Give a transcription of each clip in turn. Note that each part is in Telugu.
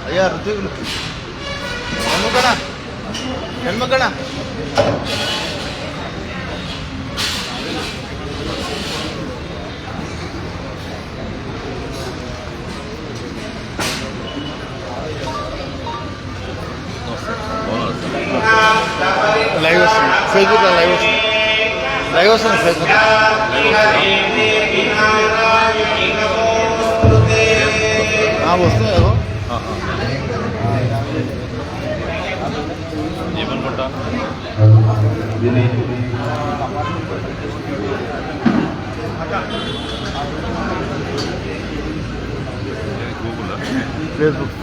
అయ్యా ఋతువులు హెన్మకణ హెన్మకణ లైవ్ వస్తుంది ఫేస్బుక్లో లైవ్ వస్తుంది ఫేస్బుక్ వస్తుంది ఏదో ఏమనుకుంటా గూగుల్ ఫేస్బుక్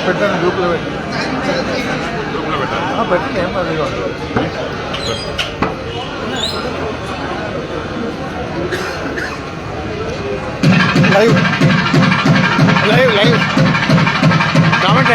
పెట్టండి గ్రూప్లో పెట్టండి ఏం అది లైవ్ లైవ్ లైవ్ కామెంట్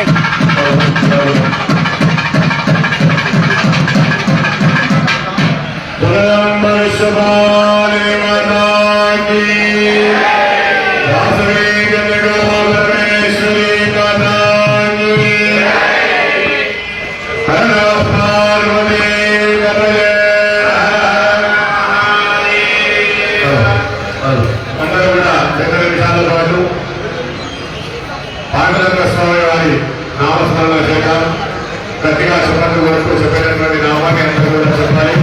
నామస్మరణ చేద్దాం. గట్టిగా చెప్పండి, వరకు చెప్పినటువంటి నామాన్ని అందరూ కూడా చెప్పాలి.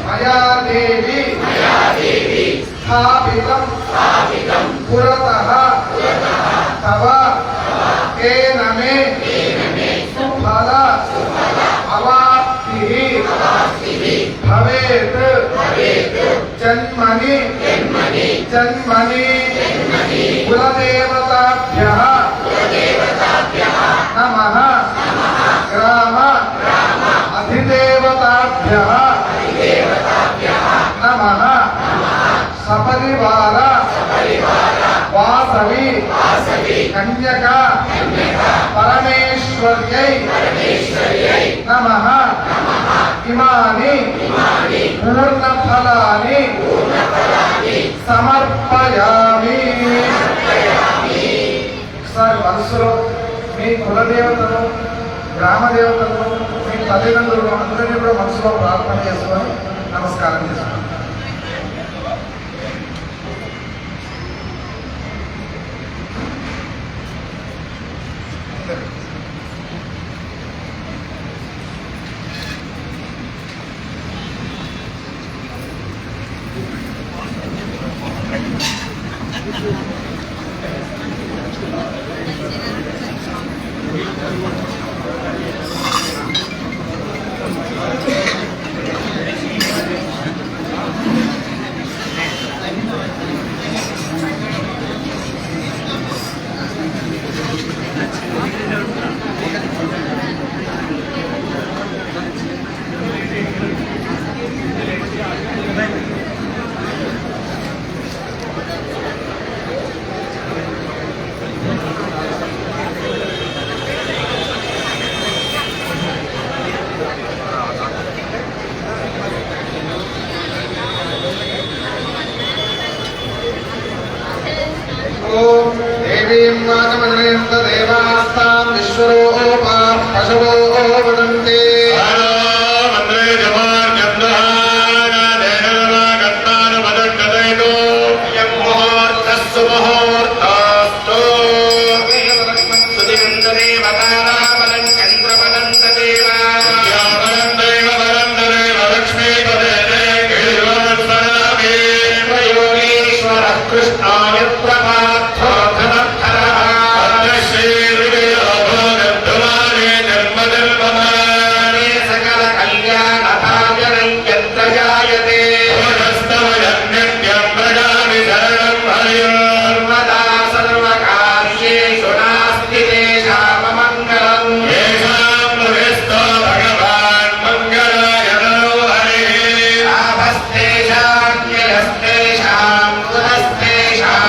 मया देवी स्थापितं पुरतः तव तेन मे सुफल अवाप्तिः भवेत् जन्मनि कुलदेवताभ्यः नमः ग्राम अधिदेवताभ्यः नमः सपरिवार वासवी कन्यका परमेश्वर्यै नमः इमानि पूर्णफलानि సమర్పయామి. సార్ మనసులో మీ కులదేవతను గ్రామదేవతను మీ తల్లిదండ్రులు అందరినీ కూడా మనసులో ప్రార్థన చేసుకొని నమస్కారం చేసుకోండి. देवीं वाचमजनयन्त देवास्तां विश्वरूपा पशवो वदन्ति मंत्रे जमार्गन्धहानादेनवागन्तानुपदग्गदैतो यं मुहूर्तस्सु मुहूर्तास्तु सुदिनन्ददेवतारापदं चन्द्रपदन्तदेवा यापदन्तैव पदन्तदेव लक्ष्मीपदे गिरिवर्धनामे योगीश्वरः कृष्णाय प्रपार्थो धनद्धरः श्रीविजयोगोगद्धुमाने जन्मजन्ममाने सकल कल्याणभाजनं यत्र जायते पुनस्तवयन्यं प्रजामि शरणं हरिं सर्वदा सर्वकार्येषु नास्ति तेषाममङ्गलम् येषां मुनिस्तो भगवान् मङ्गलाय नमो हरिः आभस्तेषां यस्तेषां पुनस्तेषां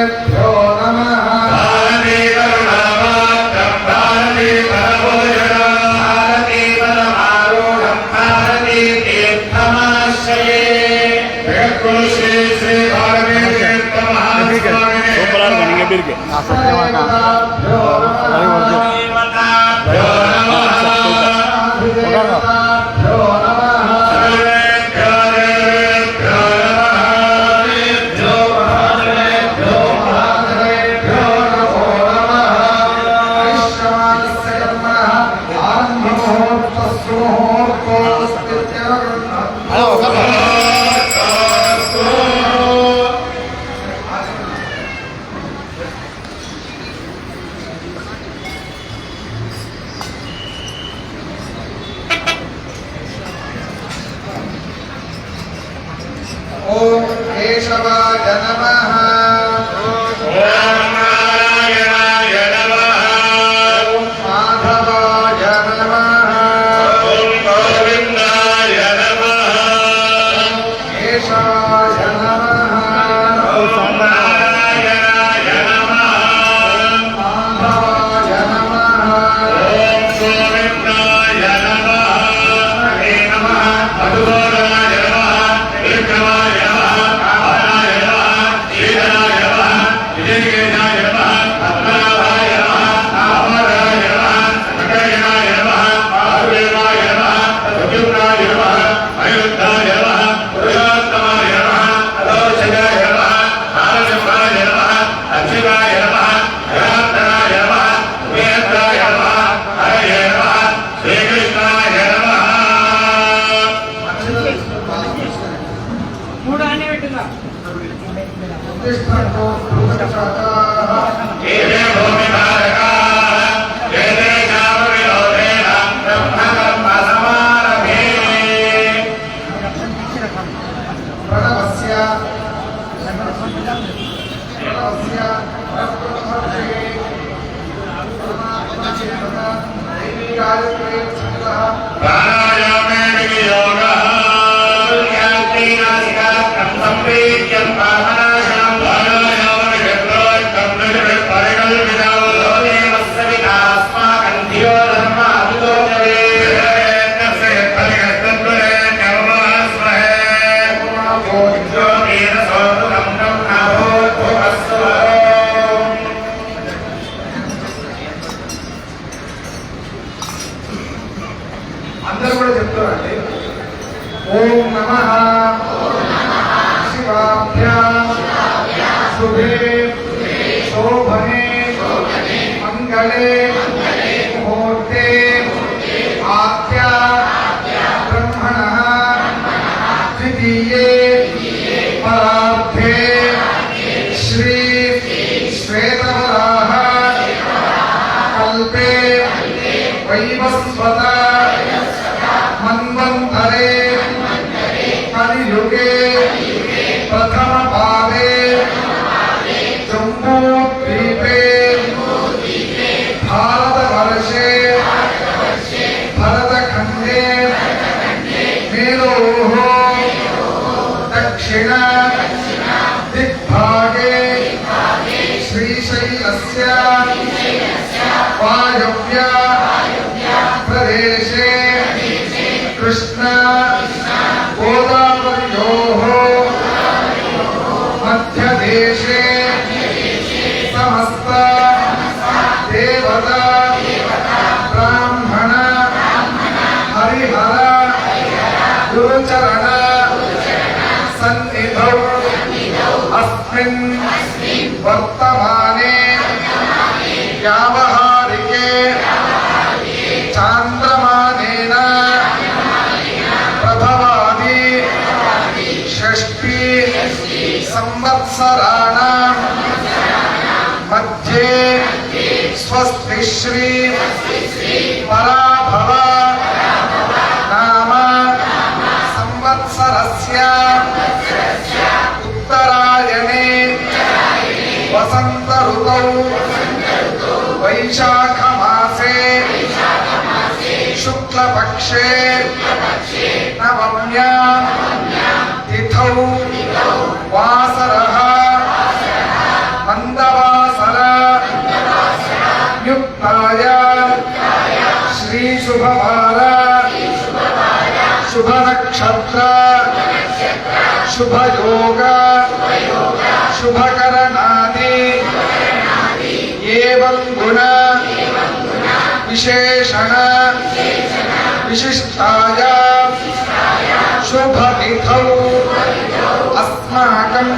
गुरुभ्यो नमः भारती करुणामात्रं भारती परमोजनं भारती परमारूढं भारती तीर्थमाश्रये जगद्गुरु श्री श्री भारती तीर्थ महास्वामिने சூப்பராக இருக்கும் நீங்கள் எப்படி இருக்கு देवताभ्यो ओम केशवाय नमः ओम नारायणाय नमः ओम माधवाय नमः ओम गोविन्दाय नमः केशवाय नमः ओम नारायणाय नमः माधवाय नमः ओम गोविन्दाय नमः हरे नमः मधुसूदनाय नमः विक्रमाय नमः आनाय नमः श्रीधराय नमः विजयकेशाय नमः पद्मनाभाय नमः अमराय नमः सकलजनाय नमः वासुदेवाय नमः सुजुम्नाय नमः अयोध्याय नमः पुरुषोत्तमाय नमः अदोषजाय नमः आनन्दमाय नमः अक्षिवाय नमः जनार्दनाय नमः वेत्राय नमः हरये नमः श्रीकृष्णाय नमः प्रतिष्ठन्तो भूतशाखाः एते भूमिधारकाः एते शापविरोधेन ब्रह्मकर्मसमारभे प्रणवस्य प्राणायामे विनियोगः यान्त्रिनासिकाग्रं संवेद्यं पापनाशनं प्राणायामनिषद्रोक्तं निषद्परिकल्पितं लोदेवस्य विकास्माकं धियो धर्माभितो जवे तस्य यत्परिकस्तद्वरे न्यवमास्महे ज्योतिरसोऽनुगं ब्रह्मभूर्भुवस्सु అందరూ కూడా చెప్తారండి ఓం నమః శివాభ్యాం శుభే శోభనే మంగళే ముహూర్తే ఆద్య బ్రహ్మణః ద్వితీయే పరార్థే శ్రీ శ్వేతవరాహ కల్పే వైవస్వత मन्वन्तरे कलियुगे प्रथमपादे जम्बूद्वीपे भारतवर्षे भरतखण्डे मेरोः दक्षिण दिग्भागे श्रीशैलस्य वायव्य प्रदेशे कृष्ण गोदावर्योः मध्यदेशे समस्त देवता ब्राह्मण हरिहर गुरुचरण सन्निधौ अस्मिन् वर्तमाने व्यावहारिके चान्द्रमानेन प्रभवादि षष्ठी संवत्सराणां मध्ये स्वस्ति श्री पराभव नाम संवत्सरस्य उत्तरायणे वसंत ऋतौ वैशाख मासे शुक्लपक्षे नवम्यां तिथौ वासरः निवृत्ताय श्री शुभवार शुभ नक्षत्र शुभ योग शुभ करनादि एवं गुण विशेषण विशिष्टाय शुभ तिथौ अस्माकं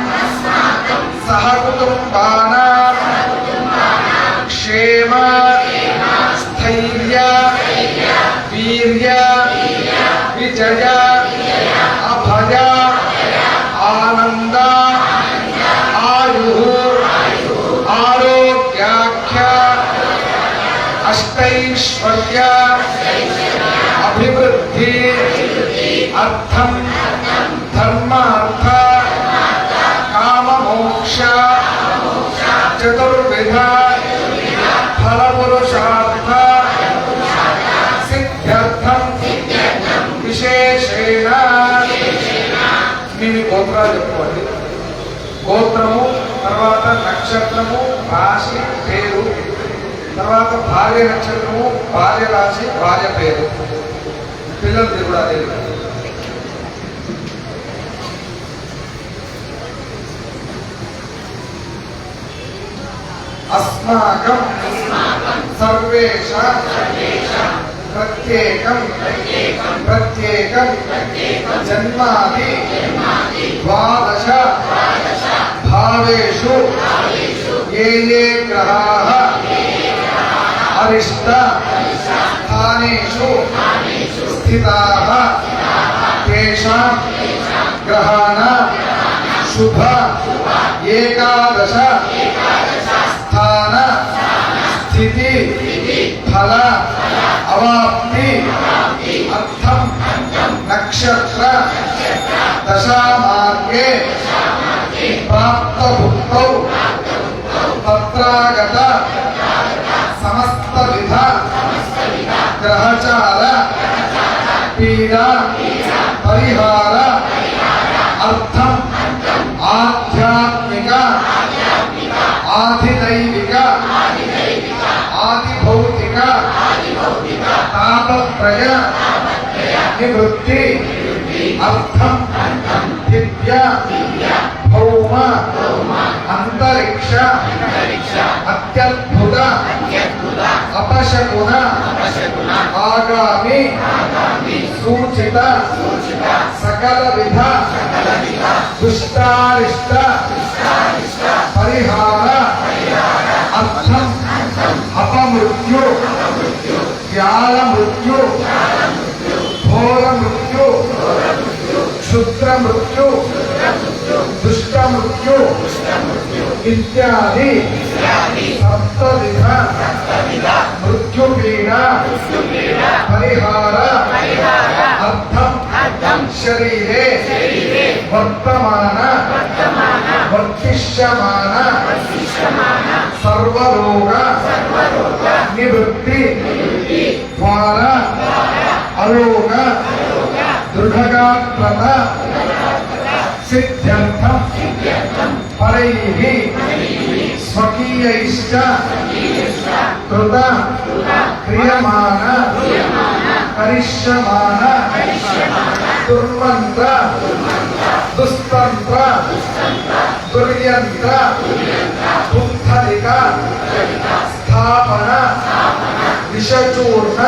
सहकुटुम्बानां क्षेम स्थैर्य वीर्य विजय अभय आनंद आयुः आरोग्याख्य अष्टैश्वर्य अभिवृद्धि अर्थम धर्मार्थ काममोक्ष चतुर्विध फलपुरुषार्थ सिद्ध्यर्थम विशेषेण మీ గోత్రాలు చెప్పుకోండి. గోత్రము తర్వాత నక్షత్రము రాశి పేరు తర్వాత భార్య నక్షత్రము భార్య రాశి భార్య పేరు పిల్లలది కూడా అదే. अस्माकं सर्वेषां प्रत्येकं जन्मादि 12 भावेषु ये ग्रहाः अरिष्ट स्थानेषु स्थिताः तेषां ग्रहाणां शुभ 11 स्थान स्थिति फल अवाप्ति अर्थम नक्षत्र दशा मार्गे प्राप्त भुक्तौ तत्रागत समस्त विध ग्रहचार पीड़ा परिहार अर्थम आध्यात्मिक आधिदैविक आदिभौतिक तापत्रय निवृत्ति अर्थम दिव्य भौम अंतरिक्ष अत्यद्भुत अपशकुन आगामी सूचित सकल विध दुष्टारिष्ट परिहार अर्थम अपमृत्यु व्याल मृत्यु घोर मृत्यु क्षुद्र मृत्यु दुष्ट मृत्यु इत्यादि सप्तविध मृत्यु पीड़ा परिहार अर्थम शरीरे वर्तमान वर्तिष्यमान सर्वरोग निवृत्ति द्वारा अरोग दृढ़गात्रता सिद्ध्यर्थम परैः स्वकीयैश्च कृत क्रियमाण करिष्यमाण दुर्मंत्र दुस्तंत्र दुर्यंत्र बुद्धलिक स्थापन विषचूर्ण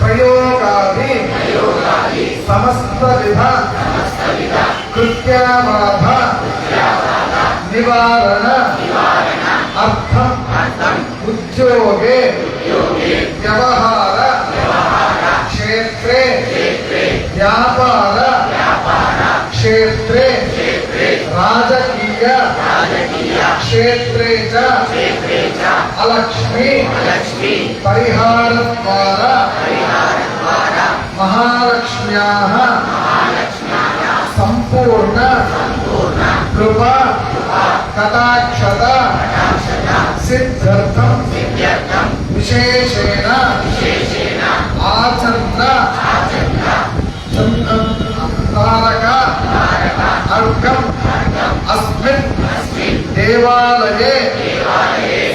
प्रयोगादि समस्त विध कृत्याबाध निवारण अर्थम उद्योगे व्यवहार क्षेत्रे व्यापार क्षेत्रे राजकीय क्षेत्रे च अलक्ष्मी परिहार द्वारा महालक्ष्म्याः संपूर्ण कृपा कटाक्षत सिद्ध्यर्थम विशेषेण आचन्द्र तारक अर्घम अस्मिन् देवालये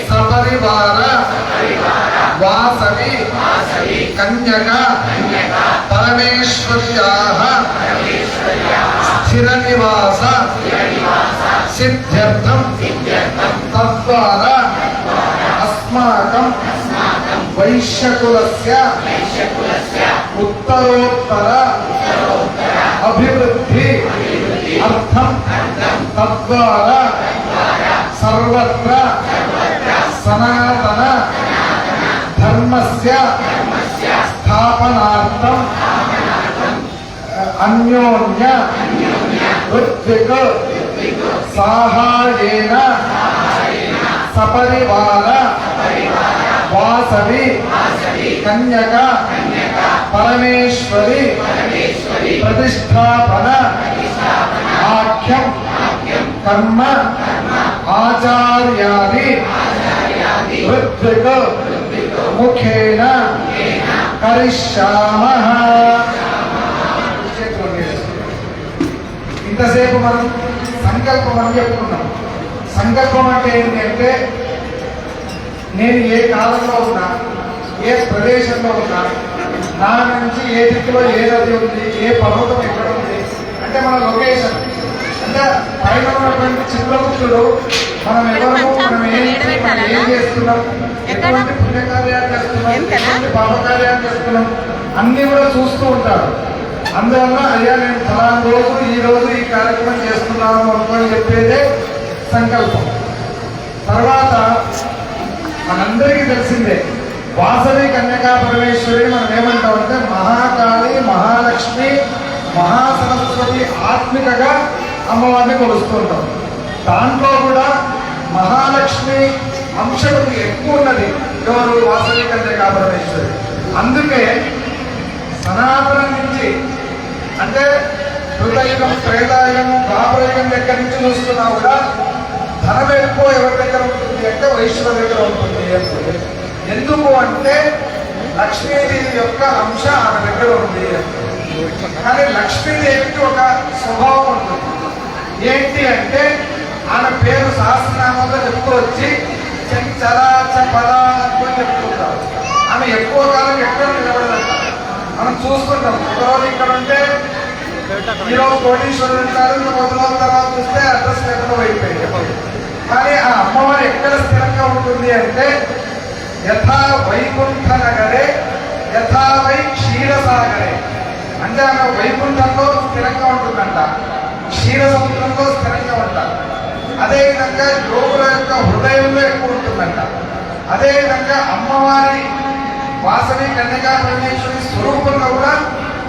सपरिवार కన్యక పరమేశ్వర్యాః స్థిర నివాస సిద్ధ్యర్థం తద్వారా అస్మాకం వైశ్యకులస్య ఉత్తరోత్తర అభివృద్ధి అర్థం తద్వారా సర్వత్ర సనాతన ధర్మస్య స్థాపనార్థం అన్యోన్య ఋత్విక్ సాహాయేన సపరివార వాసవి కన్యక పరమేశ్వరి ప్రతిష్టాపన ఆఖ్యం కర్మ ఆచార్యాది ఋత్విక్ ముఖేన కరిష్యామః. ఇంతసేపు మనం సంకల్పం అని చెప్పుకున్నాం. సంకల్పం అంటే ఏంటి అంటే నేను ఏ కాలంలో ఉన్నా, ఏ ప్రదేశంలో ఉన్నా, నా నుంచి ఏ దిక్కులో ఏ నది ఉంది, ఏ పర్వతం ఎక్కడ ఉంది అంటే మన లొకేషన్ అంటే పైన ఉన్నటువంటి చిత్రగుప్తుడు మనం ఎవరు, మనం ఏం చేస్తున్నాం, ఎటువంటి పుణ్యకార్యాలు చేస్తున్నాం, ఎటువంటి పాపకార్యాలు చేస్తున్నాం అన్ని కూడా చూస్తూ ఉంటారు. అందువల్ల అయ్యా నేను ఫలానా రోజు ఈ రోజు ఈ కార్యక్రమం చేస్తున్నాను అనుకొని చెప్పేదే సంకల్పం. తర్వాత మనందరికీ తెలిసిందే వాసవి కన్యకా పరమేశ్వరి మనం ఏమంటామంటే మహాకాళి, మహాలక్ష్మి, మహాసరస్వతి ఆత్మికగా అమ్మవారిని కొలుస్తుంటాం. దాంట్లో కూడా మహాలక్ష్మి అంశం ఎక్కువ ఉన్నది ఎవరు వాసవి కన్యకా పరమేశ్వరి. అందుకే సనాతనం నుంచి అంటే కృతయుగం, త్రేతాయుగం, ద్వాపరయుగం దగ్గర నుంచి చూస్తున్నా కూడా ధనం ఎక్కువ ఎవరి దగ్గర ఉంటుంది అంటే వైశ్యుల దగ్గర ఉంటుంది. ఎందుకు అంటే లక్ష్మీదేవి యొక్క అంశ ఆమె దగ్గర ఉంది. కానీ లక్ష్మీదేవికి ఒక స్వభావం ఉంటుంది. ఏంటి అంటే ఆమె పేరు సహస్రనామంలో చెప్తూ వచ్చి చరా చపల అని చెప్తుంటారు. ఆమె ఎక్కువ కాలం ఎక్కడ నిలబడదంట. మనం చూస్తుంటాం. ఒకరోజు ఇక్కడ ఉంటే ఈరోజు కోటీశ్వరుడు ఉంటారు, ఇంకా కొద్ది రోజుల తర్వాత చూస్తే అడ్రస్ ఎక్కడ అయిపోయింది. కానీ ఆ అమ్మవారు ఎక్కడ స్థిరంగా ఉంటుంది అంటే యథా వైకుంఠ నగరే యథా వై క్షీరసాగరే అంటే ఆమె వైకుంఠంలో స్థిరంగా ఉంటుందంట, క్షీర సముద్రంలో స్థిరంగా ఉంటారు. అదేవిధంగా యోగుల యొక్క హృదయంలో ఎక్కువ ఉంటుందంట. అదేవిధంగా అమ్మవారి వాసవి కన్యకా పరమేశ్వరి స్వరూపంలో కూడా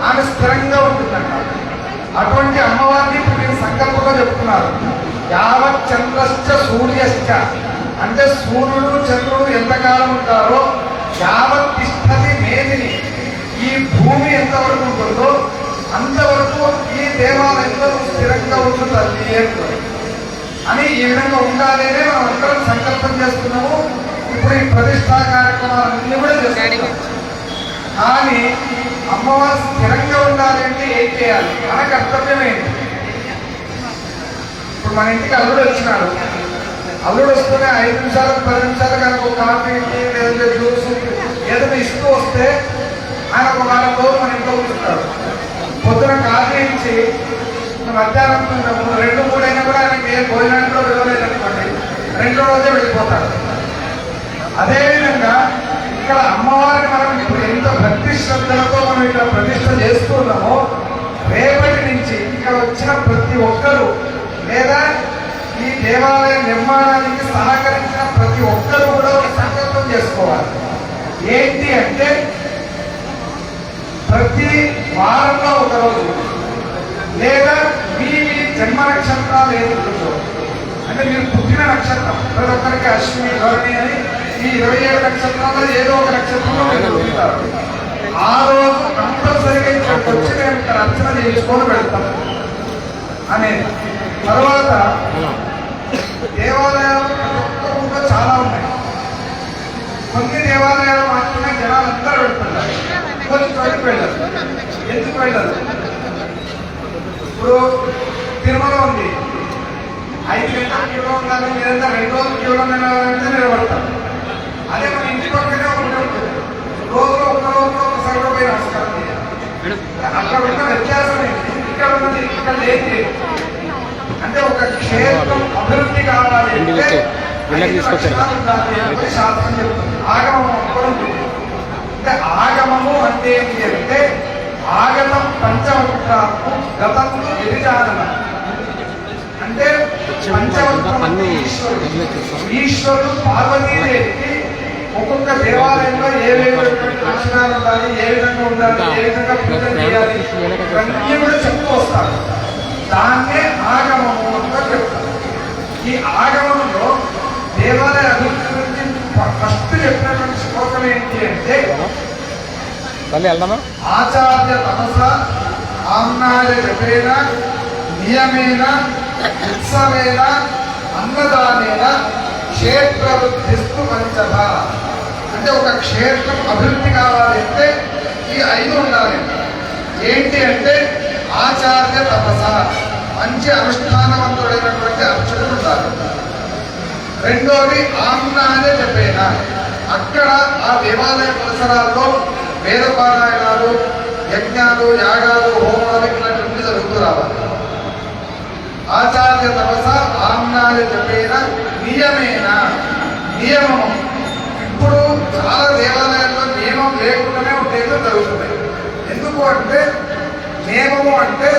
ఆమె స్థిరంగా ఉంటుందంట. అటువంటి అమ్మవారిని ఇప్పుడు నేను సంకల్పంగా చెప్తున్నారు. యావత్ చంద్రశ్చ సూర్యశ్చ అంటే సూర్యుడు చంద్రుడు ఎంతకాలం ఉంటారో యావత్ తిష్టతి మేదిని ఈ భూమి ఎంతవరకు ఉంటుందో అంతవరకు ఈ దేవాలయంలో స్థిరంగా ఉంటుంది అని ఈ విధంగా ఉండాలనే మనం అందరం సంకల్పం చేస్తున్నాము. ఇప్పుడు ఈ ప్రతిష్టా కార్యక్రమాలన్నీ కూడా చేస్తున్నాం. కానీ అమ్మవారు స్థిరంగా ఉండాలి అంటే ఏం చేయాలి? మన కర్తవ్యం ఏంటి? ఇప్పుడు మన ఇంటికి అల్లుడు వచ్చినాడు. అల్లుడు వస్తూనే 5 నిమిషాలు 10 నిమిషాలు కనుక ఒక కాఫీ లేదా జ్యూస్ ఏదైనా ఇస్తూ వస్తే ఆయన ఒక వారం రోజులు మన ఇంట్లో కూర్చుంటాడు. పొద్దున కాఫీ ఇచ్చి మధ్యాహ్నం 2-3 అయినా కూడా ఆయనకి ఏ భోజనానికి కూడా విలువలేదనుకోండి, 2వ రోజే వెళ్ళిపోతాడు. అదేవిధంగా ఇక్కడ అమ్మవారిని మనం ఇప్పుడు ఎంత భక్తి శ్రద్ధలతో మనం ఇక్కడ ప్రతిష్ట చేస్తున్నామో రేపటి నుంచి ఇక్కడ వచ్చిన ప్రతి ఒక్కరూ లేదా ఈ దేవాలయ నిర్మాణానికి సహకరించిన ప్రతి ఒక్కరూ కూడా ఒక సంకల్పం చేసుకోవాలి. ఏంటి అంటే ప్రతి వారంలో ఒక రోజు లేదా మీ జన్మ నక్షత్రాలు ఏదో అంటే మీరు పుట్టిన నక్షత్రం ప్రతి ఒక్కరికి అశ్విని ధరణి అని ఈ 27 నక్షత్రాల్లో ఏదో ఒక నక్షత్రంలో మీరు ఉంటారు. ఆ రోజు కంపల్సరిగా ఇక్కడికి వచ్చి మేము ఇక్కడ అర్చన చేయించుకొని వెళ్తాం అనేది. తర్వాత దేవాలయాలు ప్రతి ఒక్క ఊళ్ళో చాలా ఉన్నాయి. కొన్ని దేవాలయాలు మాత్రమే జనాలందరూ వెళ్తుంటారు, కొన్ని చోటుకు వెళ్ళరు. ఎందుకు వెళ్ళరు? ఇప్పుడు తిరుమల ఉంది, 5 గంటల క్యూలో ఉండాలి, లేదంటే 2 రోజులు క్యూలో నిలబడతారు. అదే మన ఇంటి పక్కనే ఒకటి ఉంటుంది, రోజులో ఒక రోజులో ఒకసారి అక్కడ ఉన్న వ్యత్యాసం ఏంటి, ఇక్కడ ఉన్నది ఇక్కడ లేదు. అంటే ఒక క్షేత్రం అభివృద్ధి కావాలి అంటే శాస్త్రం చెప్తుంది. ఆగమం కూడా ఉంటుంది. అంటే ఆగమము అంటే ఏంటి అంటే ఆగమం పంచవక్రాత్మ గతం గిరిజానన అంటే పంచవక్రం ఈశ్వరుడు పార్వతీదేవికి ఒక్కొక్క దేవాలయంలో ఏ విధమైనటువంటి లక్షణాలు ఉండాలి, ఏ విధంగా ఉండాలి, ఏ విధంగా పూజ చేయాలి ఇవన్నీ కూడా చెప్తూ వస్తారు. దాన్నే ఆగమము అని చెప్తారు. ఈ ఆగమంలో దేవాలయ అభివృద్ధి గురించి ఫస్ట్ చెప్పినటువంటి శ్లోకం ఏంటి అంటే ఆచార్య తపస ఆమ్నాయ జపేన నియమేన ఉత్సవేన అన్నదానేన క్షేత్రవృద్ధిస్తు పంచభ. అంటే ఒక క్షేత్రం అభివృద్ధి కావాలి అంటే ఈ 5 ఉండాలి. ఏంటి అంటే ఆచార్య తపస, మంచి అనుష్ఠానవంతుడైనటువంటి అర్చకుడు ఉండాలి. రెండోది ఆమ్నాయ జపేన, అక్కడ ఆ దేవాలయ పరిసరాల్లో వేద పారాయణాలు, యజ్ఞాలు, యాగాలు, హోమాలు ఇలాంటివన్నీ జరుగుతూ రావాలి. ఆచార్య తపస ఆమ్నాయ జపేన నియమేన, నియమము. ఇప్పుడు చాలా దేవాలయాల్లో నియమం లేకుండానే ఉండేదో జరుగుతున్నాయి. ఎందుకు అంటే నియమము అంటే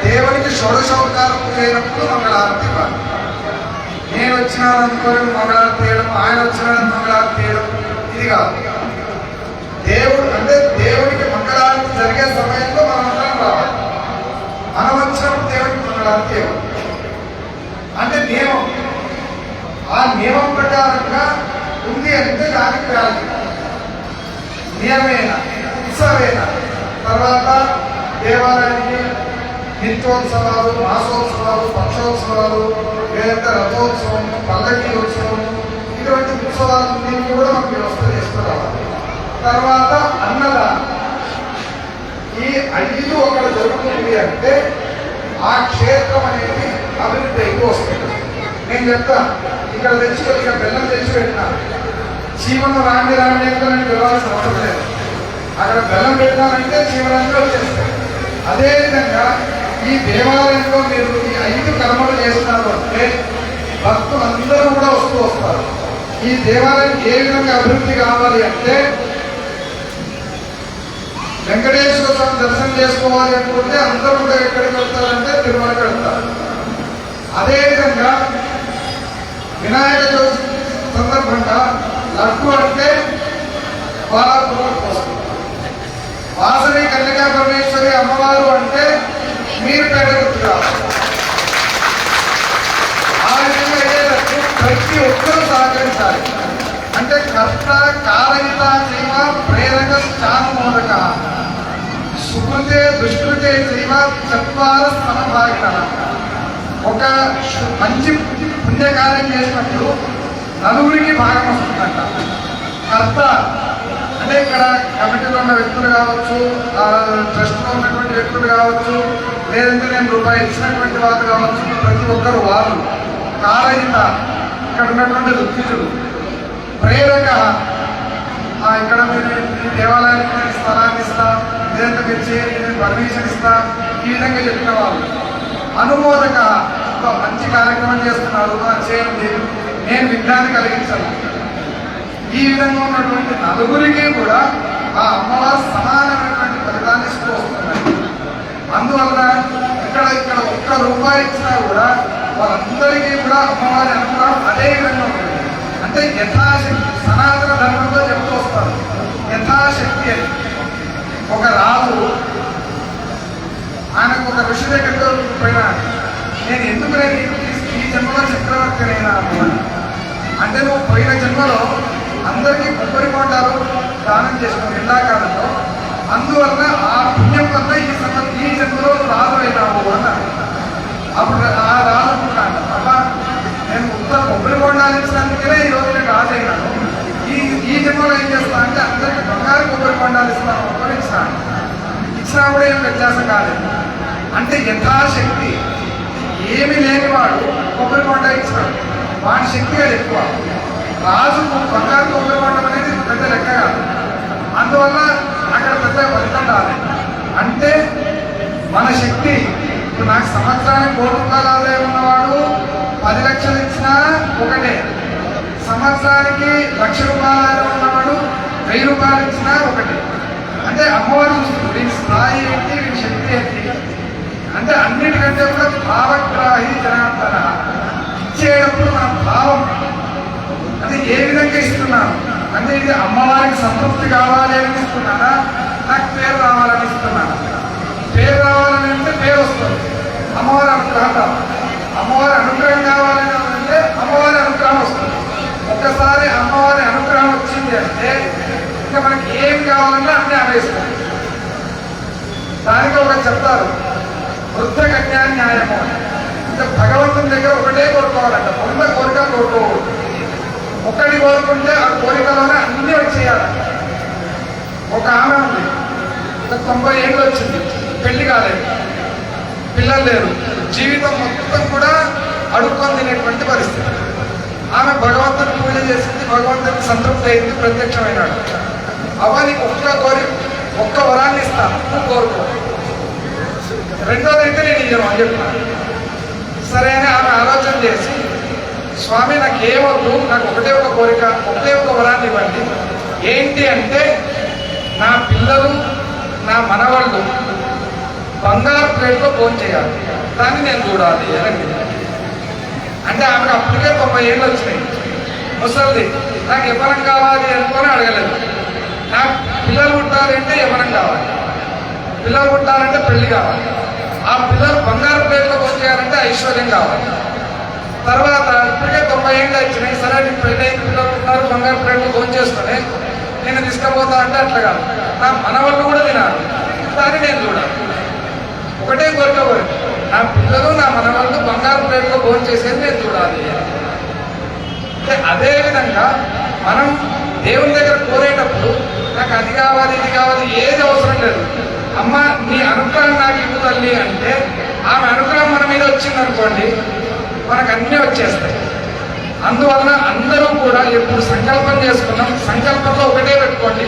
దేవునికి షోడశోపచారం చేయనప్పుడు మంగళారతి ఇవ్వాలి. నేను వచ్చినాననుకోని మంగళారతి చేయడం, ఆయన వచ్చినాడని మంగళారతి చేయడం ఇది కాదు. దేవుడు అంటే దేవుడికి మంగళారతి జరిగే సమయంలో మనం అందరం రావాలి. మనం వచ్చినప్పుడు దేవుడికి మంగళారతి ఇవ్వాలి. అంటే నియమం. ఆ నియమం ప్రకారంగా ఉంది అంటే దానికి వ్యాధి నియమేన ఉత్సవేన. తర్వాత దేవాలయానికి నిత్యోత్సవాలు, మాసోత్సవాలు, పక్షోత్సవాలు, లేదంటే రథోత్సవం, పల్లకి ఉత్సవం, ఇటువంటి ఉత్సవాలన్నీ కూడా మనం వ్యవస్థ చేసుకురావాలి. తర్వాత అన్నదానం. ఈ 5 అక్కడ జరుగుతుంది అంటే ఆ క్షేత్రం అనేది అభివృద్ధి ఎక్కువ వస్తుంది. నేను చెప్తాను, ఇక్కడ బెల్లం తెచ్చి పెట్టినా చీమను రాండి రాండి అంటే నేను వెళ్ళాల్సిన అవసరం లేదు. అక్కడ బెల్లం పెట్టినానంటే చీమలన్నీ వచ్చేస్తాయి. అదేవిధంగా ఈ దేవాలయంలో మీరు ఈ 5 కర్మలు చేస్తున్నారు అంటే భక్తులందరూ కూడా వస్తారు. ఈ దేవాలయం ఏ విధంగా అభివృద్ధి కావాలి అంటే వెంకటేశ్వర స్వామి దర్శనం చేసుకోవాలి అనుకుంటే అందరూ కూడా ఎక్కడికి వెళ్తారంటే తిరుమలకి వెళ్తారు. అదేవిధంగా వినాయక చవితి సందర్భంగా లడ్డు అంటే బాలాపురం వస్తుంది. వాసవి కన్యకా పరమేశ్వరి అమ్మవారు అంటే మీరు పేట గుర్తుగా ఆ విధంగా అయ్యేటట్టు ప్రతి ఒక్కరూ సహకరించాలి. అంటే కర్త కారయిత చైవ ప్రేరక స్థానమోదక సుకృతే దుష్కృతే చైవ చత్వార సమభాగిన. ఒక మంచి పుణ్యకార్యం చేసినప్పుడు నలుగురికి భాగం వస్తుందంట. కర్త అంటే ఇక్కడ కమిటీలో ఉన్న వ్యక్తులు కావచ్చు, ట్రస్ట్లో ఉన్నటువంటి వ్యక్తులు కావచ్చు, లేదంటే నేను రూపాయి ఇచ్చినటువంటి వారు కావచ్చు, ప్రతి ఒక్కరు వారు. కారయిత ఇక్కడ ఉన్నటువంటి రుద్ధితుడు. ప్రేరక ఇక్కడ మీరు ఈ దేవాలయానికి నేను స్థలాన్ని ఇస్తా, లేదంటే మీరు చేయండి, నేను పర్మిషన్ ఇస్తా, ఈ విధంగా చెప్పిన వాళ్ళు. అనుమోదక, మంచి కార్యక్రమం చేస్తున్నారు చేయండి, నేను విజ్ఞాన్ని కలిగించాను. ఈ విధంగా ఉన్నటువంటి నలుగురికి కూడా ఆ అమ్మవారు సమానమైనటువంటి ఫలితాన్ని ఇస్తూ వస్తున్నాయి. అందువల్ల ఇక్కడ ఒక్క రూపాయి ఇచ్చినా కూడా వాళ్ళందరికీ కూడా అమ్మవారి అనుగ్రహం అదే విధంగా ఉంటుంది. అంటే యథాశక్తి సనాతన ధర్మంలో చెప్తూ వస్తారు. యథాశక్తి అని ఒక రాజు ఆయనకు ఒక ఋషి దగ్గరతో పోయినా, నేను ఎందుకు నేను ఈ జన్మలో చక్రవర్తినైనా అన్నాను. అంటే నువ్వు పోయిన జన్మలో అందరికీ కొబ్బరి బొండాలు దానం చేసినావు ఎండాకాలంలో, అందువల్ల ఆ పుణ్యం వల్ల ఈ జన్మలో రాజు అయినావు అన్నారు. అప్పుడు ఆ రాజు అనుకున్నాను, అబ్బా నేను ఉత్తర కొబ్బరి బొండాలు ఇచ్చినందుకే ఈరోజు నేను రాజు అయినాను. ఈ జన్మలో ఏం చేస్తా అంటే అందరికీ బంగారు కొబ్బరి బొండాలు ఇస్తాను కొబ్బరి ఇస్తాను. ఇచ్చినా కూడా ఏం వ్యత్యాసం కాలేదు. అంటే యథాశక్తి. ఏమి లేనివాడు కొబ్బరి బొండ ఇచ్చినాడు, వాడి శక్తిగా ఎక్కువ. రాజుకు బంగారు కొబ్బరి బొండం అనేది పెద్ద లెక్క కాదు. అందువల్ల అక్కడ పెద్ద ఫలితం రాలేదు. అంటే మన శక్తి. ఇప్పుడు నాకు సంవత్సరానికి 1 కోటి రూపాయల ఆదాయం ఉన్నవాడు 10 లక్షలు ఇచ్చినా ఒకటే, సంవత్సరానికి 1,00,000 రూపాయల ఆదాయం ఉన్నవాడు 1000 రూపాయలు ఇచ్చినా ఒకటే. అంటే అమ్మవారు చూస్తుంది వీడి స్థాయి ఏంటి, వీడి శక్తి ఏంటి. అంటే అన్నిటికంటే కూడా భావగ్రాహి జనార్దన. ఇచ్చేటప్పుడు మన భావం అంటే ఏ విధంగా ఇస్తున్నాను అంటే ఇది అమ్మవారికి సంతృప్తి కావాలి అని ఇస్తున్నానా, నాకు పేరు రావాలని ఇస్తున్నాను. పేరు రావాలని అంటే పేరు వస్తుంది, అమ్మవారి అనుగ్రహం కావాలి. అమ్మవారి అనుగ్రహం కావాలని అంటే అమ్మవారి అనుగ్రహం వస్తుంది. ఒక్కసారి అమ్మవారి అనుగ్రహం వచ్చింది అంటే ఇంకా మనకి ఏం కావాలన్నా అన్నీ ఆవేస్తాం. దానికి ఒక చెప్తారు వృద్ధ కన్యా న్యాయము అంటే భగవంతుని దగ్గర ఒకటే కోరుకోవాలంట, 100 కోరికలు కోరుకోకూడదు. ఒకటి కోరుకుంటే ఆ కోరికలోనే అన్నీ వచ్చేయాలంట. ఒక ఆమె ఉంది, 90 ఏళ్ళు వచ్చింది, పెళ్లి కాలేదు, పిల్లలు లేరు, జీవితం మొత్తం కూడా అడుక్కొని తినేటువంటి పరిస్థితి. ఆమె భగవంతుని పూజ చేసింది, భగవంతునికి సంతృప్తి అయింది, ప్రత్యక్షమైనాడు. అవని ఒక్క వరాన్ని ఇస్తాను, నువ్వు కోరుకో. రెండోదైతే నేను ఇయ్యను అని చెప్తున్నాను. సరే అని ఆమె ఆలోచన చేసి, స్వామి నాకు ఏమొద్దు, నాకు ఒకటే ఒక కోరిక, ఒకటే ఒక వరాన్ని ఇవ్వండి. ఏంటి అంటే నా పిల్లలు నా మనవాళ్ళు బంగారు ప్లేట్లో ఫోన్ చేయాలి, దాన్ని నేను చూడాలి అని. అంటే ఆమెకు అప్పటికే 90 ఏళ్ళు వచ్చినాయి, ముసలిది. నాకు యవ్వనం కావాలి అనుకొని అడగలేదు. నాకు పిల్లలు పుట్టాలంటే యవ్వనం కావాలి, పిల్లలు పుట్టాలంటే పెళ్లి కావాలి, ఆ పిల్లలు బంగారు ప్లేట్లో ఫోన్ చేయాలంటే ఐశ్వర్యం కావాలి. తర్వాత ఇప్పటికే 90 ఏళ్ళు వచ్చినాయి, సరే నీకు పెళ్ళి పిల్లలు ఉన్నారు, బంగారు ప్లేట్లో ఫోన్ చేసుకుని నేను తీసుకుపోతా అంటే అట్లా కాదు, నా మనవాళ్ళు కూడా తినాలి, దాన్ని నేను చూడాలి. ఒకటే కోరిక కోరిక, నా పిల్లలు నా మనవాళ్ళు బంగారు ప్లేట్లో ఫోన్ చేసేది నేను చూడాలి. అంటే అదేవిధంగా మనం దేవుని దగ్గర కోరేటప్పుడు నాకు అది కావాలి ఇది కావాలి ఏది అవసరం లేదు, అమ్మ నీ అనుగ్రహం నాకు ఇవ్వు తల్లి అంటే ఆమె అనుగ్రహం మన మీద వచ్చిందనుకోండి మనకు అన్నీ వచ్చేస్తాయి. అందువలన అందరూ కూడా ఎప్పుడు సంకల్పం చేసుకున్నాం, సంకల్పంలో ఒకటే పెట్టుకోండి,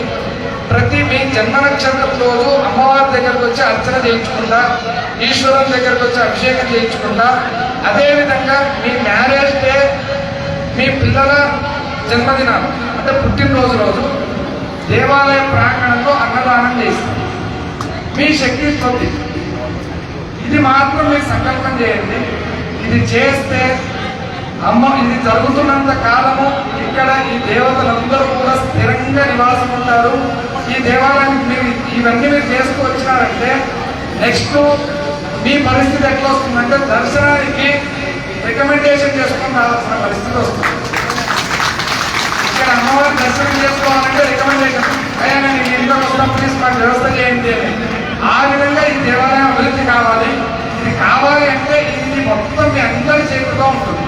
ప్రతి మీ జన్మ నక్షత్రం రోజు అమ్మవారి దగ్గరకు వచ్చి అర్చన చేయించుకుంటా, ఈశ్వరుని దగ్గరకు వచ్చి అభిషేకం చేయించుకుంటా. అదేవిధంగా మీ మ్యారేజ్ డే, మీ పిల్లల జన్మదినాలు అంటే పుట్టినరోజు రోజు దేవాలయ ప్రాంగణంలో అన్నదానం చేస్తాం. మీ శక్తి కొద్ది ఇది మాత్రం మీరు సంకల్పం చేయండి. ఇది చేస్తే అమ్మ ఇది జరుగుతున్నంత కాలము ఇక్కడ ఈ దేవతలందరూ కూడా స్థిరంగా నివాసం ఉంటారు. ఈ దేవాలయానికి మీరు ఇవన్నీ మీరు చేస్తూ వచ్చినారంటే నెక్స్ట్ మీ పరిస్థితి ఎట్లా వస్తుందంటే దర్శనానికి రికమెండేషన్ చేసుకుని రావాల్సిన పరిస్థితి వస్తుంది. ఇక్కడ అమ్మవారి దర్శనం చేసుకోవాలంటే రికమెండేషన్, అయ్యా నేను ఇంట్లో వస్తాం ప్లీజ్ మాకు వ్యవస్థ చేయండి అని. ఆ విధంగా ఈ దేవాలయం అభివృద్ధి కావాలి. ఇది కావాలి అంటే ఇది మొత్తం మీ అందరి చేతిలో ఉంటుంది.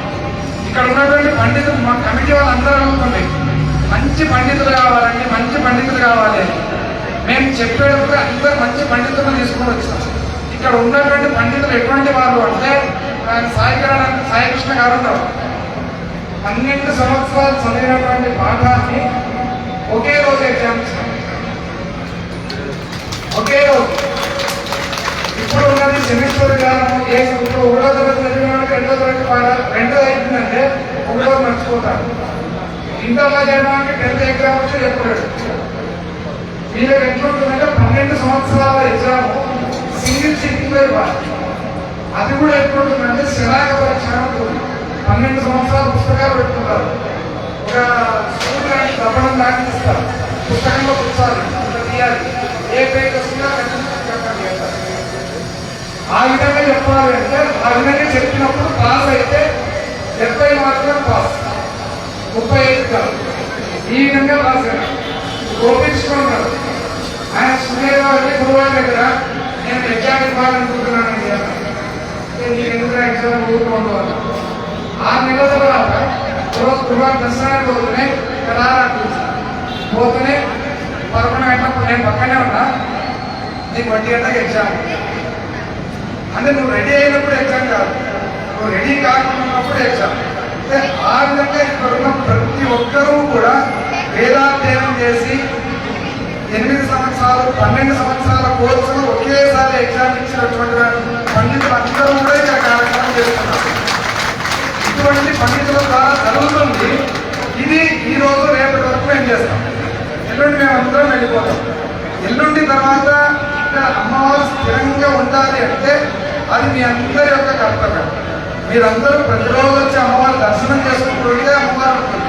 ఇక్కడ ఉన్నటువంటి పండితులు మా కమిటీ వాళ్ళందరూ అనుకుంటుంది మంచి పండితులు కావాలండి, మంచి పండితులు కావాలి. మేము చెప్పేటప్పుడు అందరూ మంచి పండితులను తీసుకొని వచ్చాం. ఇక్కడ ఉన్నటువంటి పండితులు ఎటువంటి వాళ్ళు అంటే సాయికృష్ణ గారు ఉన్నారు. 12 సంవత్సరాలు చదివినటువంటి పాఠాన్ని ఒకే రోజు ఎగ్జామ్ ఇస్తాం, ఒకే రోజు. ఇప్పుడు ఉన్నది సెమిస్టర్ విధానం. ఇప్పుడు 1వ తరగతి చదివిన వాళ్ళకి 2వ తరగతి పాఠాలు 2 అయిపోయిందంటే 1వ మర్చిపోతారు. ఇంటర్లో చేయడానికి 10th ఎగ్జామ్ వచ్చి ఎప్పుడు మీరు ఎట్లుంటుందంటే 12 సంవత్సరాల ఎగ్జామ్ సింగిల్ సిట్టింగ్ ఇవ్వాలి. అది కూడా ఎట్లుంటుందంటే శిలాక పరీక్ష ఉంటుంది. 12 సంవత్సరాలు పుస్తకాలు పెట్టుకుంటారు, ఒక స్కూల్ లాంటి దప్పడం లాంటి ఇస్తారు, పుస్తకంలో కూర్చోాలి, తీయాలి, ఏ పేజ్ వస్తుందో చెప్పండి. ఆ విధంగా చెప్పాలి అంటే ఆ విధంగా చెప్పినప్పుడు పాస్ అయితే 70 మార్కులు పాస్, 35 కాదు. ఈ విధంగా పాస్ అయ్యారు. గోపించుకున్నారు ఆయన సునీల్ గురువారి దగ్గర నేను ఎగ్జామ్ ఇవ్వాలనుకుంటున్నాను నీకు ఎందుకు ఎగ్జామ్ ఊరుకోవాలి. 6 నెలల తర్వాత రోజు గురువారం దర్శనానికి పోతూనే పోతూనే 11 గంటలకు నేను పక్కనే ఉన్నా, నీకు 1 గంటలకు ఎగ్జామ్. అంటే నువ్వు రెడీ అయినప్పుడు ఎగ్జామ్ కాదు, నువ్వు రెడీ కాకున్నప్పుడు ఎగ్జామ్. అంటే ఆ విధంగా ఇక్కడ ఉన్న ప్రతి ఒక్కరూ కూడా వేదాధ్యయనం చేసి 8 సంవత్సరాలు 12 సంవత్సరాల కోర్సులు ఒకే దేశాన్ని ఇచ్చినటువంటి పండితులు అందరూ కూడా ఇక్కడ కార్యక్రమం చేస్తున్నారు. ఇటువంటి పండితుల ద్వారా జరుగుతుంది. ఇది ఈ రోజు రేపటి వరకు మేము చేస్తాం. ఎల్లుండి మేము అందరం వెళ్ళిపోతాం. ఎల్లుండి తర్వాత ఇక్కడ అమ్మవారు స్థిరంగా ఉండాలి అంటే అది మీ అందరి యొక్క కర్తవ్యం. మీరందరూ ప్రతిరోజు వచ్చి అమ్మవారి దర్శనం చేసుకుంటుంటే అమ్మవారు ఉంటుంది.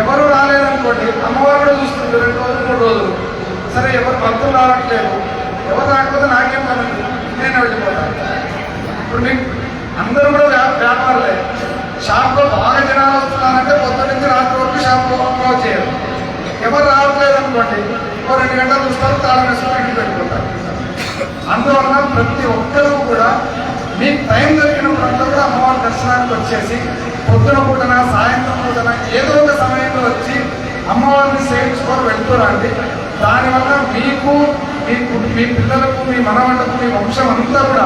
ఎవరు రాలేదనుకోండి అమ్మవారు కూడా చూస్తుంది 2 రోజులు 3 రోజులు. సరే ఎవరు భక్తులు రావట్లేదు, ఎవరు రాకపోతే నాకేం పని, నేను వెళ్ళిపోతాను. ఇప్పుడు మీకు అందరూ కూడా వ్యాపారులే. షాప్లో బాగా జనాలు వస్తున్నారంటే పొద్దు నుంచి రాత్రి వరకు షాప్లో క్లోజ్ చేయరు. ఎవరు రావట్లేదు అనుకోండి 2 గంటలు చూస్తారు, తాళం వేసుకొని ఇంటికి పెట్టుకుంటారు. అందువలన ప్రతి ఒక్కరూ కూడా మీకు టైం దొరికినప్పుడంతా కూడా అమ్మవారి దర్శనానికి వచ్చేసి పొద్దున పూటన సాయంత్రం పూటన ఏదో ఒక సమయంలో వచ్చి అమ్మవారిని సేవించుకొని వెళ్తురండి. దానివల్ల మీకు మీ పిల్లలకు మీ మనవళ్ళకు మీ వంశం అంతా కూడా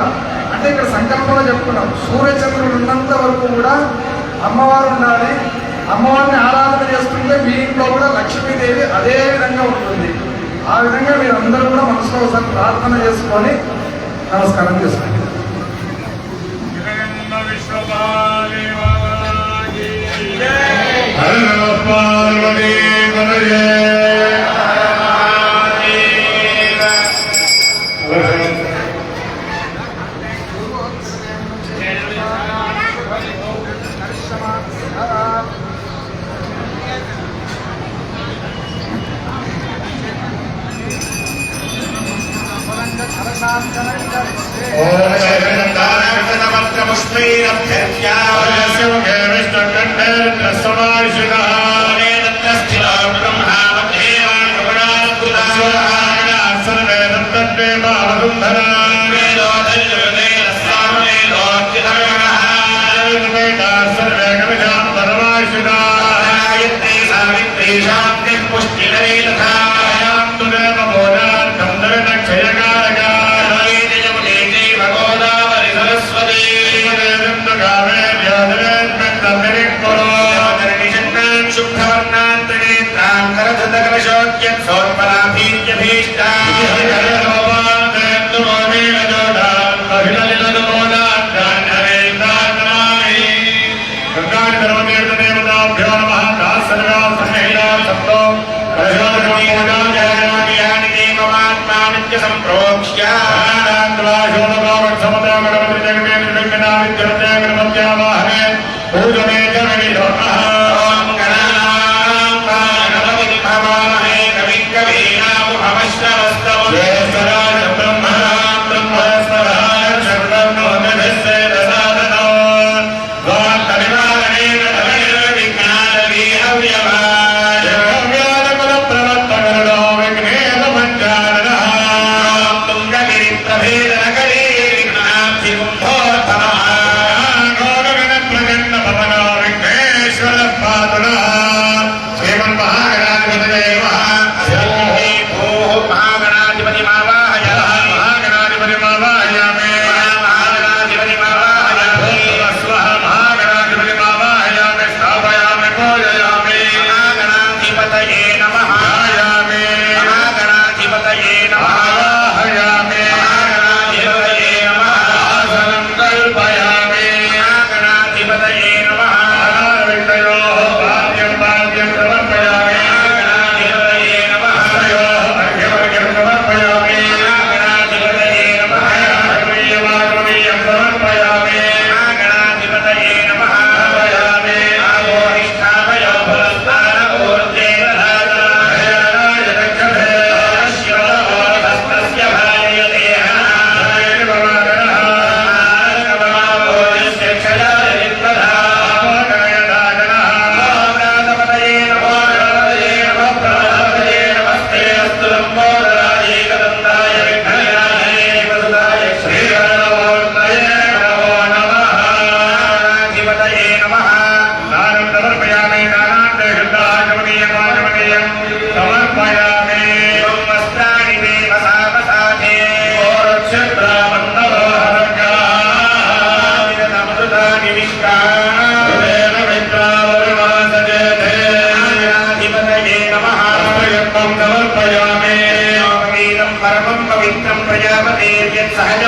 అంటే ఇక్కడ సంకల్పంలో చెప్పుకున్నాం సూర్యచంద్రుడు ఉన్నంత వరకు కూడా అమ్మవారు ఉండాలి. అమ్మవారిని ఆరాధన చేస్తుంటే మీ ఇంట్లో కూడా లక్ష్మీదేవి అదే విధంగా ఉంటుంది. ఆ విధంగా మీరు అందరూ కూడా మనసులో ఒకసారి ప్రార్థన చేసుకొని నమస్కారం చేసుకోండి. परमं पवित्रं प्रजापते यत् सहज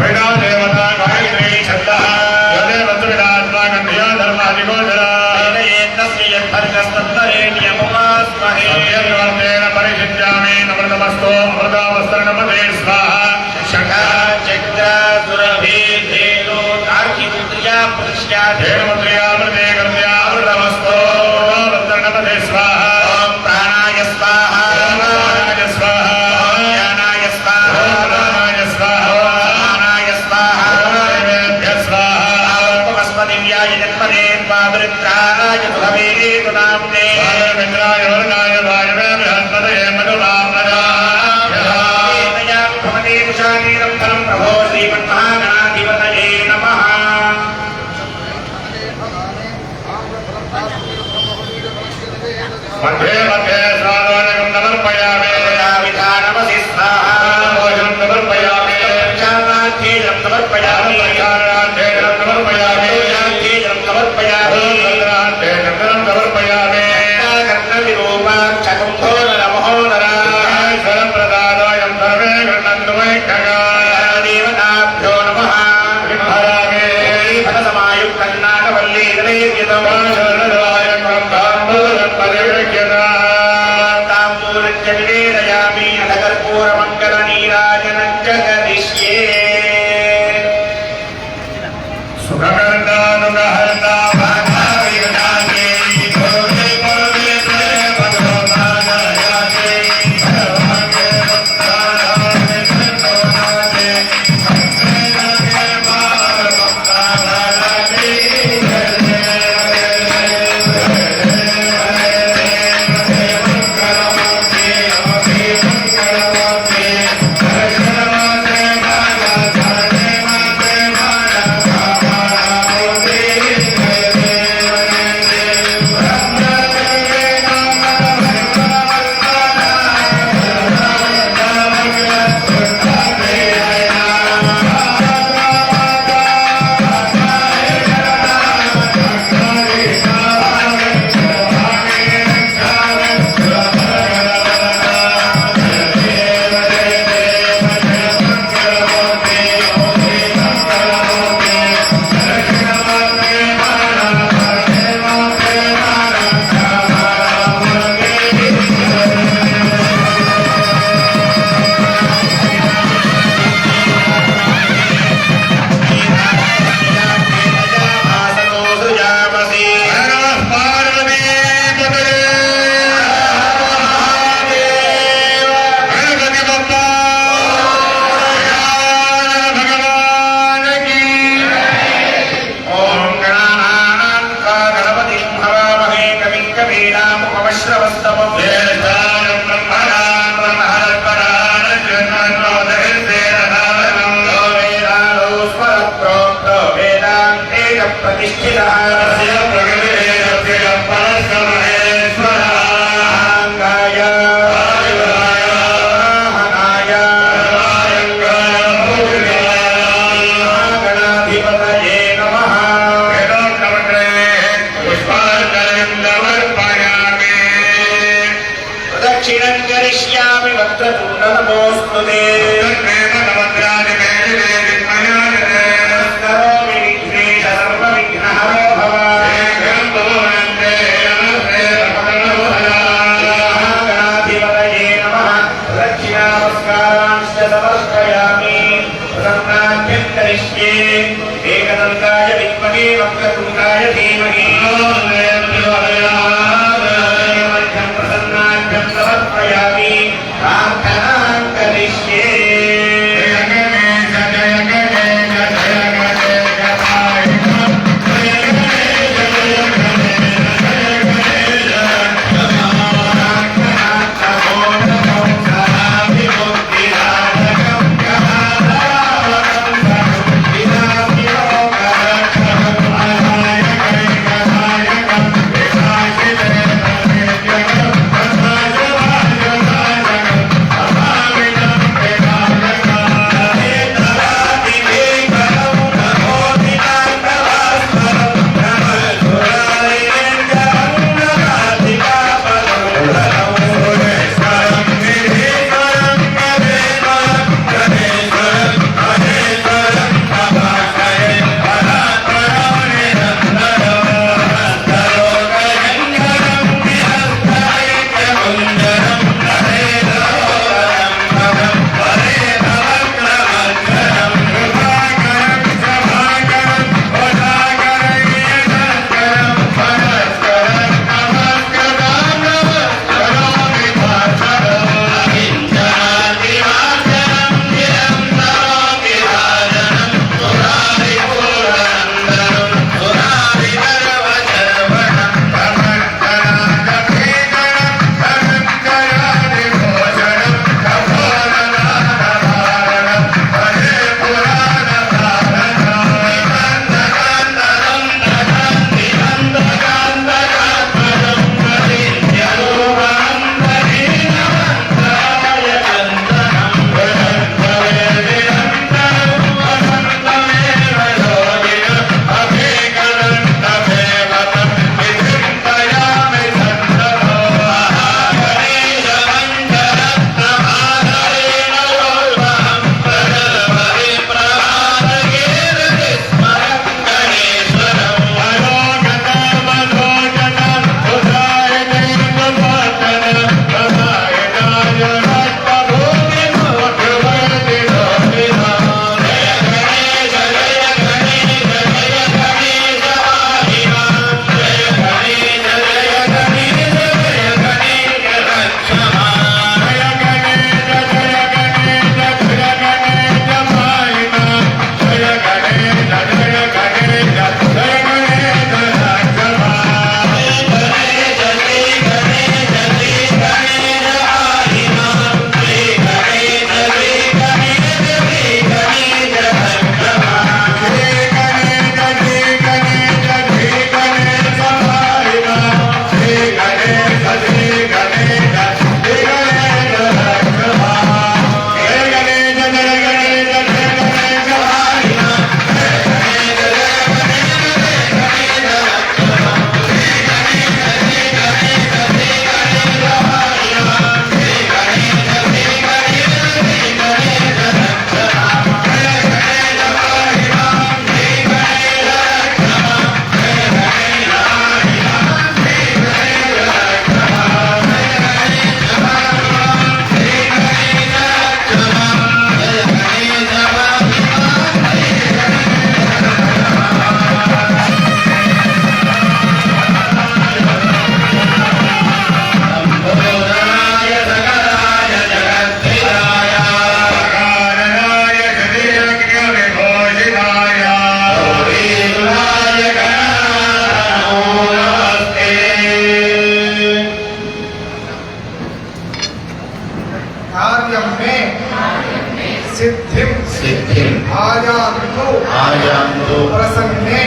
सविता देवता गायत्री छन्दः यदेव सुविदात्माकं धिया धर्मादिगोचरा एतस्य यत्फलितस्तत्तरेण्यमुपास्महे सत्यनिवर्तेन परिषिञ्चामि नमृतमस्तु अमृतावस्तरणपदे स्वाहा शङ्खा चक्र सुरभिधेनो कार्किपुत्र्या पुरुष्या धेनुमुद्र्या मृते कर्म्या अमृतमस्तु अमृतावस्तरणपदे स्वाहा ॐ प्राणाय स्वाहा प्राणाय स्वाहा ॐ ज्ञानाय स्वाहा प्राणाय स्वाहा प्राणाय स्वाहा देवेभ्यः स्वाहा उपस्मदिव्याय जन्मने पादृत्राय सुभवे तुनाम्ने मित्राय वर्णाय वायवे बृहस्पतये मधुराम्नजाय भवते तुषानीरं फलं प्रभो श्रीमन्महागणाधिपतये नमः मध्ये मध्ये स्वादोनकं समर्पयामि विधानमसि स्वाहा भोजनं समर्पयामि चानार्थेयं समर्पयामि चानार्थेयं समर्पयामि चानार्थेयं समर्पयामि चानार्थेयं समर्पयामि कर्णविरूपाक्षकं घोरमहोदरा सरप्रदादायं सर्वे गृह्णन्तु वैष्णवाय देवताभ्यो नमः विभरामि फलसमायुक्तन्नागवल्ली निवेद्यतं निवेदयामि अथ कर्पूरमङ्गलनीराजनं च करिष्ये सुखकर्तानुगहर्ता भागाविगताके भोगे भोगे भगवमानयाके भगवाने भक्तानामे सर्वनाके भक्तेनाके भागवक्तानाके एकदन्ताय विद्महे वक्रतुण्डाय धीमहि मध्यं प्रसन्नाभ्यं समर्पयामि प्रार्थनां करिष्ये ప్రసన్నే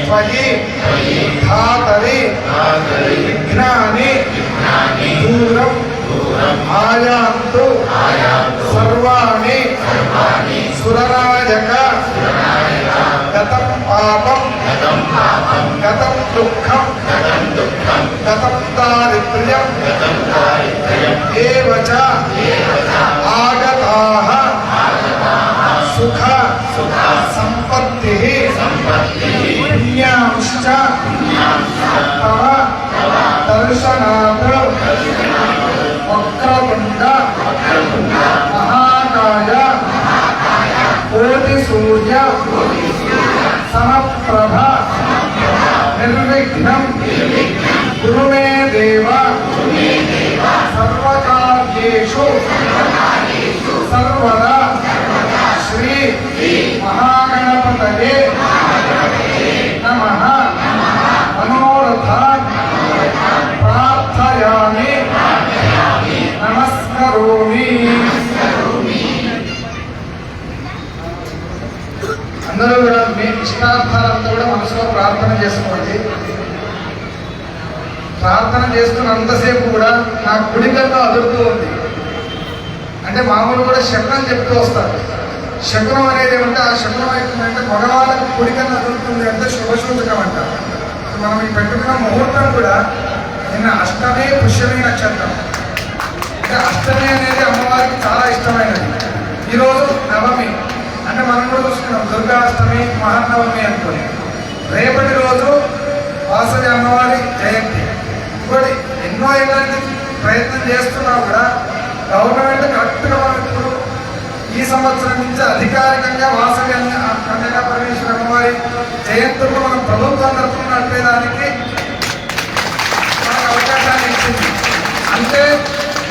త్వయి ధాతరి విఘ్నాని దూరం ఆయాంతు సర్వాణి సురరాజక గతం పాపం గతం దుఃఖం గతం దారిద్ర్యం ఏవచ ఆగతాః సుఖ సంపత్తి పుణ్యాంశ్చ తవ దర్శనాత్ వక్రతుండ మహాకాయ కోటి సూర్య సమప్రభ నిర్విఘ్నం కురు మే దేవ సర్వకార్యేషు సర్వదా శ్రీ మహాగణపతయే నమః మనోరథాన్ ప్రార్థయామి నమస్కరోమి. అందరూ కూడా మీ ఇష్టార్థాలంతా కూడా మనసులో ప్రార్థన చేసుకోండి. ప్రార్థన చేస్తున్నంతసేపు కూడా నా కుడికల్లో అదురుతూ ఉంది. అంటే మామూలు కూడా శకునం చెప్తూ వస్తారు. శకునం అనేది ఏమంటే ఆ శకునం అవుతుందంటే మగవాళ్ళకి కుడికన్నా అదురుతుంది అంటే శుభసూచకం అంట. మనం ఈ పెట్టుకున్న ముహూర్తం కూడా నిన్న అష్టమి పుష్యమి నక్షత్రం. అంటే అష్టమి అనేది అమ్మవారికి చాలా ఇష్టమైనది. ఈరోజు నవమి అంటే మనం కూడా చూసుకున్నాం దుర్గాష్టమి మహానవమి అనుకుని. రేపటి రోజు వాసవి అమ్మవారి జయంతి. ఇంకోటి ఎన్నో ఏళ్ళకి ప్రయత్నం చేస్తున్నా కూడా గవర్నమెంట్ కరెక్ట్గా మనం ఇప్పుడు ఈ సంవత్సరం నుంచి అధికారికంగా వాసవి కన్యకా పరమేశ్వర అమ్మవారి జయంతులు మనం ప్రభుత్వం తరఫున నడిపేదానికి మనకు అవకాశాన్ని ఇచ్చింది. అంటే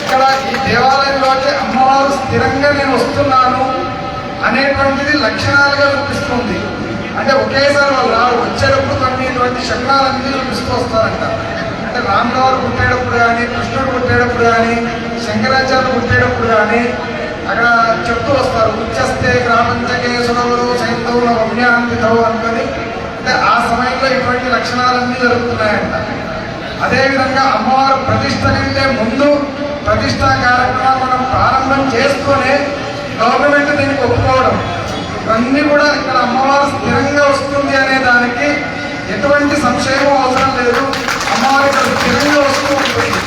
ఇక్కడ ఈ దేవాలయంలోకి అమ్మవారు స్థిరంగా నేను వస్తున్నాను అనేటువంటిది లక్షణాలుగా చూపిస్తుంది. అంటే ఒకేసారి వాళ్ళు రావు, వచ్చేటప్పుడు కొన్ని ఇటువంటి శకునాలన్నీ చూపిస్తూ వస్తారంట. అంటే రామగారు పుట్టేటప్పుడు కానీ, కృష్ణుడు పుట్టేటప్పుడు కానీ, శంకరాచార్యులు పుట్టేటప్పుడు కానీ అక్కడ చెప్తూ వస్తారు. ఉచ్చస్తే గ్రామంచకేశ్వరుడు సైంధవుల పుణ్యాంతిథవు అనుకొని. అంటే ఆ సమయంలో ఇటువంటి లక్షణాలన్నీ జరుగుతున్నాయంట. అదేవిధంగా అమ్మవారు ప్రతిష్ట కంటే ముందు ప్రతిష్టా కార్యక్రమాలు మనం ప్రారంభం చేస్తూనే గవర్నమెంట్ దీనికి ఒప్పుకోవడం, ఇవన్నీ కూడా ఇక్కడ అమ్మవారు స్థిరంగా వస్తుంది అనే దానికి ఎటువంటి సంశయం అవసరం లేదు. అమ్మవారు ఇక్కడ స్థిరంగా వస్తూ ఉంటుంది.